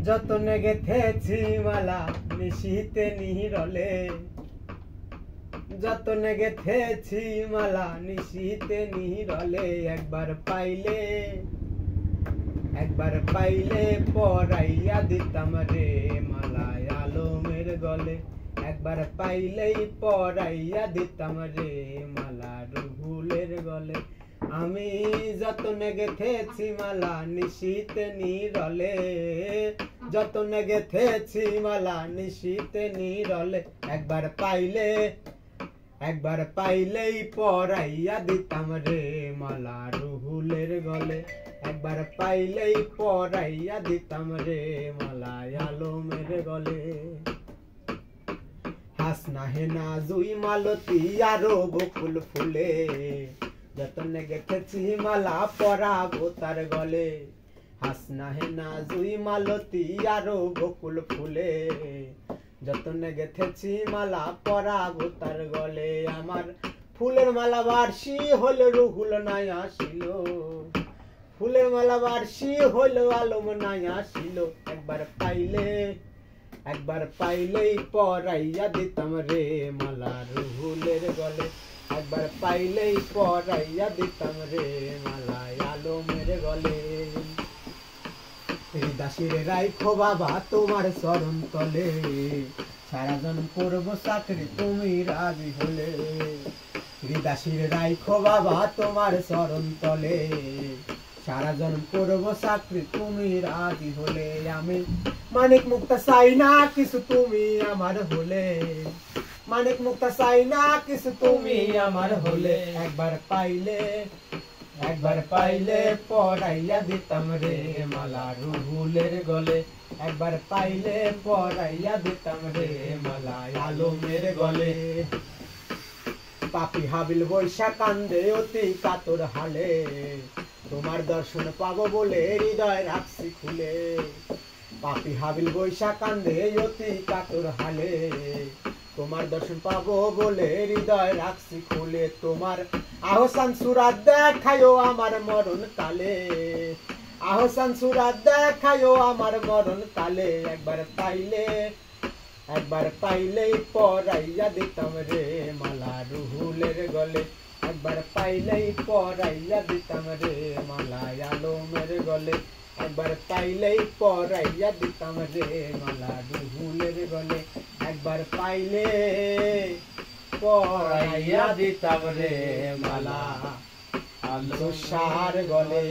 যতনে গেথেছি মালা নিশীতে নিরলে, যতনে গেথেছি মালা নিশীতে নিরলে, একবার পাইলে পরাইয়া দিতাম রে মালা আলমের গলে, একবার পাইলেই পরাইয়া দিতাম রে মালা রুহুলের গলে। আমি যতনে গেথেছি মালা নিশীতে নিরলে, যতনে গেথেছি মালা নিশীতে নিরলে, একবার পাইলেই পরাইয়া দিতাম রে মালা রুহুলের গলে, একবার পাইলেই পরাইয়া দিতাম রে মালা আলমের গলে। হাসনা হেনা জুই মালতী আরো বকুল ফুলে, যতনে গেথেছি মালা পরাবো তার গলে। হাসনা হেনা জুই মালতী আরো বকুল ফুলে, যতনে গেথেছি মালা পরাবো তার গলে। আমার ফুলের মালা বার্ষি হলো রুহুল নাই আসিল, ফুলের মালা বার্ষি হলো আলম নাই আসিল, একবার পাইলেই পরাইয়া দিতাম রে মালা রুহুলের গলে, একবার পাইলেই পরাইয়া দিতাম রে মালা আলমের গলে। দাসির রাইখো বাবা তোমার চরণ তলে, সারা জন্ম করব চাকরি তুমি রাজি হলে। দাসির রাইখো বাবা তোমার চরণ তলে, সারা জন্ম করব চাকরি তুমি রাজি হলে। আমি মানিক মুক্তা চাই না কিছু তুমি আমার হলে, মানিক মুক্তা চাই না কিছু তুমি আমার হলে, একবার পাইলে পরাইয়া দিতাম রে মালা রুহুলের গলে, একবার পাইলে পরাইয়া দিতাম রে মালা আলমের গলে। পাপি হাবিল বৈশা কান্দে অতি কাতর হালে, তোমার দর্শন পাবো বলে হৃদয় রাখছি খুলে। পাপি হাবিল বৈশা কান্দে অতি কাতর হালে, তোমার দর্শন পাবো বলে হৃদয় রাখছি খুলে। তোমার আহসান সুরাত দেখায়ো আমার মরণ কালে, আহসান সুরাত দেখায়ো আমার মরণ কালে, একবার পাইলেই পরাইয়া দিতাম রে মালা রুহুলের গলে, একবার পাইলেই পরাইয়া দিতাম রে মালা আলমের গলে, একবার পাইলেই পরাইয়া দিতাম রে মালা রুহুলের গলে, একবার পাইলে পরাইয়া দিতাম রে মালা আলসার গলে।